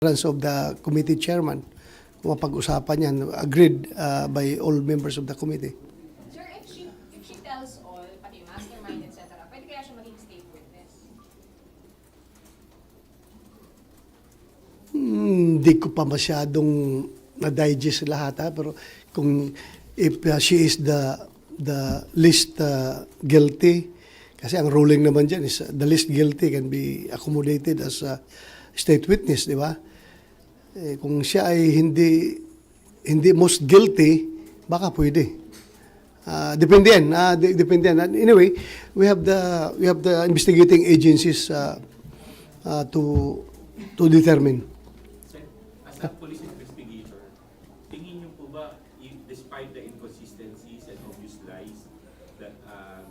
of the committee chairman. Kung mapag-usapan yan, agreed by all members of the committee. Sir, if she tells all, pati mastermind, etc., pwede kaya siya maging state witness? Hindi ko pa masyadong na-digest lahat, pero kung if she is the least guilty, kasi ang ruling naman dyan is the least guilty can be accommodated as a state witness, di ba? Kung siya ay hindi most guilty, baka pwede. Depende yan. Depende yan. Anyway, we have the investigating agencies to determine. As a police investigator, tingin niyo po ba, despite the inconsistencies and obvious lies that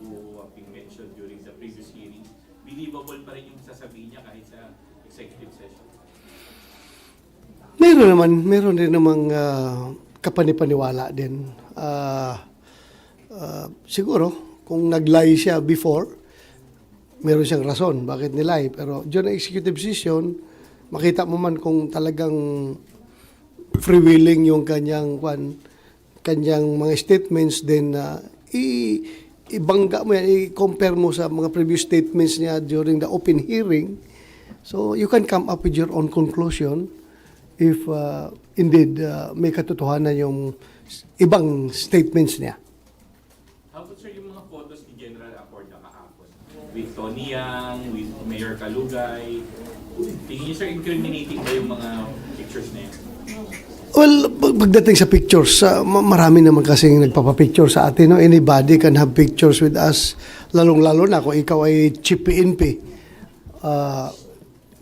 who have been mentioned during the previous hearing, believable pa rin yung sasabihin niya kahit sa executive session? Meron din namang kapanipaniwala din. Siguro, kung nag-lie siya before, meron siyang rason bakit nilay. Pero during executive session, makita mo man kung talagang freewheeling yung kanyang mga statements, then ibangga mo yan, i-compare mo sa mga previous statements niya during the open hearing. So you can come up with your own conclusion if indeed may katotohanan yung ibang statements niya. How about sir yung mga photos ni General Acorda kahapon? With Tony Yang, with Mayor Kalugay. Tingin niyo sir, incriminating ba yung mga pictures na yan? Well, pagdating sa pictures, marami naman kasing nagpapapicture sa atin. No? Anybody can have pictures with us, lalong-lalo na kung ikaw ay chief PNP.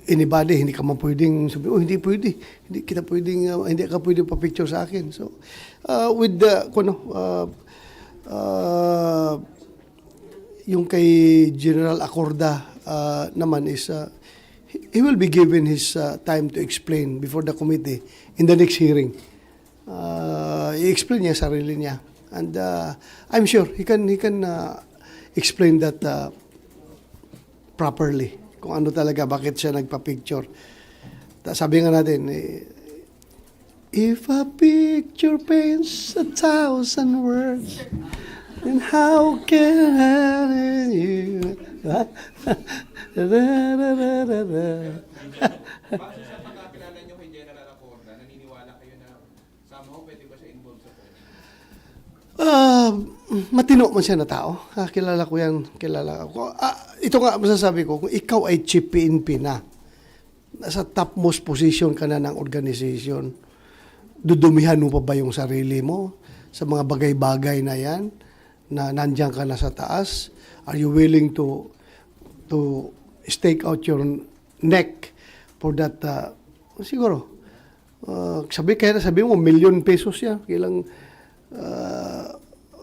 Anybody, hindi ka man pwedeng sabi, hindi pwede. Hindi ka pwedeng pa-picture sa akin. So, with the, yung kay General Acorda naman is, he will be given his time to explain before the committee in the next hearing. I-explain niya sarili niya. And I'm sure he can explain that properly. Kung ano talaga, bakit siya nagpa-picture. Sabi nga natin, if a picture paints 1,000 words, then how can I you? Base sa pagkakilala nyo kay General Acorda, naniniwala kayo na somehow pwede ba siya involved sa politics? Matino man siya na tao. Kilala ko yan. Kilala ko. Ito nga masasabi ko, kung ikaw ay chief PNP na, nasa topmost position ka na ng organization, dudumihan mo pa ba yung sarili mo sa mga bagay-bagay na yan, na nandiyan ka na sa taas? Are you willing to stake out your neck for that? Siguro. Sabi mo, ₱1,000,000 yan. Kailang,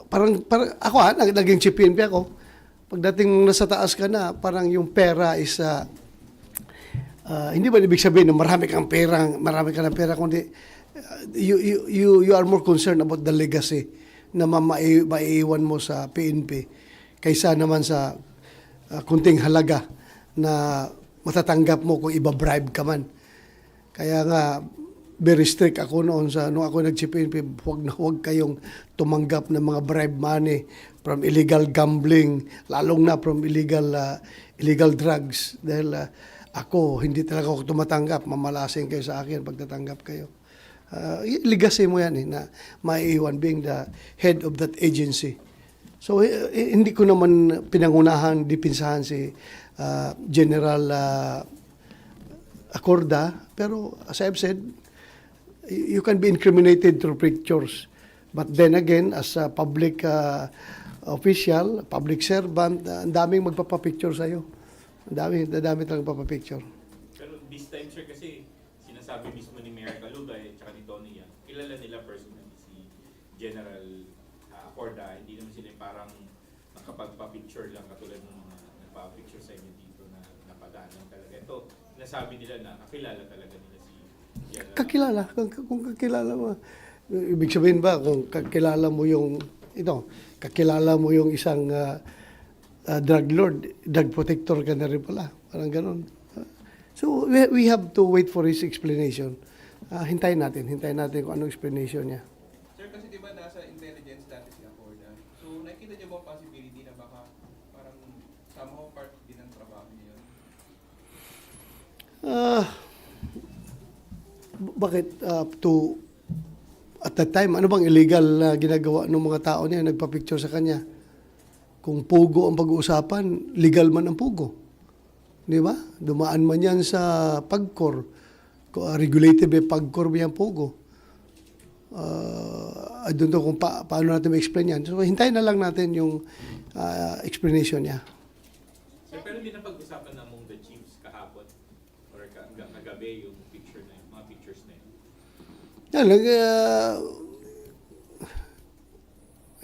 parang ako naging chief PNP ako. Pagdating nasa taas ka na, parang yung pera is hindi ba ibig sabihin na marami ka ng pera, kundi you are more concerned about the legacy na maiiwan mo sa PNP kaysa naman sa kunting halaga na matatanggap mo kung iba-bribe ka man. Kaya nga very strict ako noon nung ako nag-chief PNP, huwag kayong tumanggap ng mga bribe money from illegal gambling, lalong na from illegal drugs. Dahil ako, hindi talaga ako tumatanggap, mamalasing kayo sa akin pag tatanggap kayo. Legacy mo yan na maiiwan being the head of that agency. So hindi ko naman pinangunahan, dipinsahan si General Acorda, pero as I've said, you can be incriminated through pictures. But then again, as a public official, public servant, ang daming magpapapicture sa'yo. Ang dami talagang magpapapicture. Pero this time sir kasi, sinasabi mismo ni Mayor Kalugay at ni Tony Yang, kilala nila personally si General Acorda. Hindi naman sila parang nakapagpa-picture lang katulad ng mga nagpa-picture sa inyo dito na napadaan lang talaga. Ito, sinasabi nila na kakilala talaga nila si General. Kakilala. Kung kakilala mo. Ibig sabihin ba, kung kakilala mo yung isang drug lord, drug protector ka na rin pala. Parang ganun. So we have to wait for his explanation. Hintayin natin kung anong explanation niya. Sir, kasi di ba nasa intelligence dati si Acorda? So, nakikita niyo ba possibility na baka parang somehow part din ng trabaho niyo yun? Bakit at that time, ano bang illegal na ginagawa ng mga tao niya nagpa-picture sa kanya? Kung pugo ang pag-uusapan, legal man ang pugo. Di ba? Dumaan man yan sa PAGCOR. Regulated by PAGCOR ba yung pugo? I don't know kung paano natin ma-explain yan. So, hintayin na lang natin yung explanation niya. So, pero hindi na pag-usapan among the chiefs kahapon or kagabi yung picture na yun, mga pictures na yun. Yan,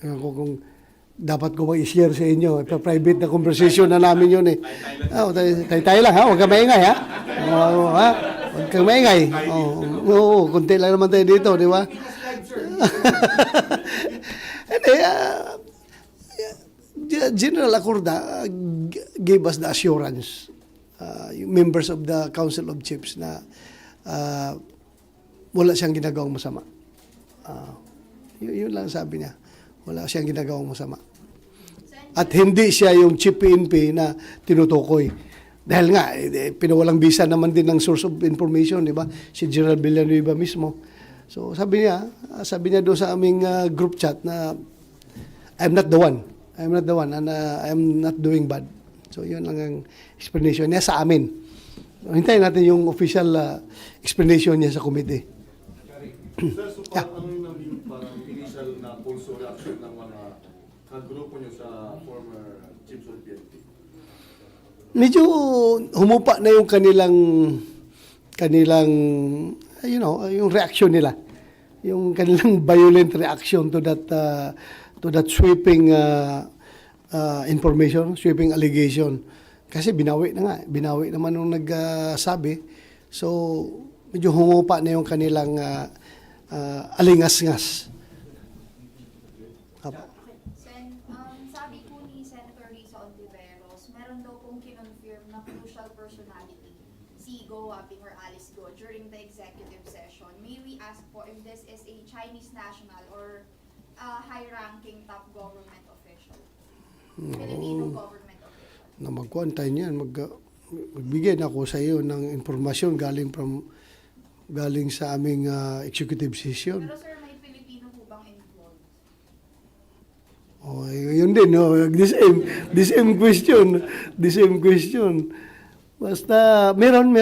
ewan ko kung dapat ko i-share sa inyo. Private na conversation na namin yun eh. Tayo lang ha, huwag kang maingay ha. Huwag kang maingay. Oo, kunti lang naman tayo dito, di ba? And, General Acorda gave us the assurance, yung members of the Council of Chiefs na wala siyang ginagawang masama. Yun lang sabi niya. Wala siyang ginagawang masama. At hindi siya yung chief PNP na tinutukoy. Dahil nga, pinawalang bisa naman din ng source of information, di ba? Si General Villanueva mismo. So sabi niya doon sa aming group chat na I'm not the one and I'm not doing bad. So yun lang ang explanation niya sa amin. Hintayin natin yung official explanation niya sa committee. Sir, so parang ano yung parang initial na pulso reaction ng mga kagrupo nyo sa former chiefs of PNP? Medyo humupa na yung kanilang yung reaction nila. Yung kanilang violent reaction to that sweeping information, sweeping allegation. Kasi binawi naman nung nagsabi. So medyo humupa na yung kanilang alingas-ngas. Apo. Sen, sabi po ni Senator Risa Ontiveros, meron daw pong kinonfirm na crucial personality, si Go Waping or Alice Go, during the executive session. May we ask po if this is a Chinese national or high-ranking top government official? Filipino government official? Na magkuantay niyan, magbigay na ako sa iyo ng informasyon galing sa aming executive session. Pero sir, may Filipino po bang involved? Oh, yun din, no? The same question. Basta meron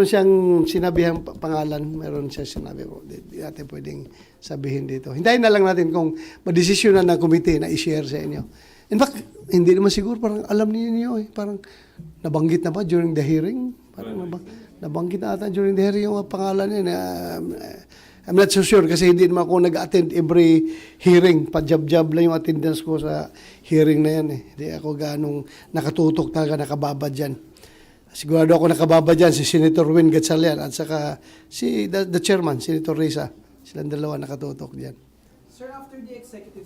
siyang sinabihang pangalan, meron siya sinabi po. Hindi natin pwedeng sabihin dito. Hintayin na lang natin kung madesisyonan ng committee na i-share sa inyo. In fact, hindi naman siguro, parang alam niyo eh. Parang nabanggit na ba during the hearing? Parang nabanggit na ata during the hearing yung pangalan niya. I'm not so sure kasi hindi naman ako nag-attend every hearing. Pa-jab-jab lang yung attendance ko sa hearing na yan eh. Hindi ako ganong nakatutok talaga, nakababa dyan. Sigurado ako nakababa dyan si Senator Win Gatchalian at saka si the chairman, Senator Risa. Silang dalawa nakatutok dyan. Sir, after the executive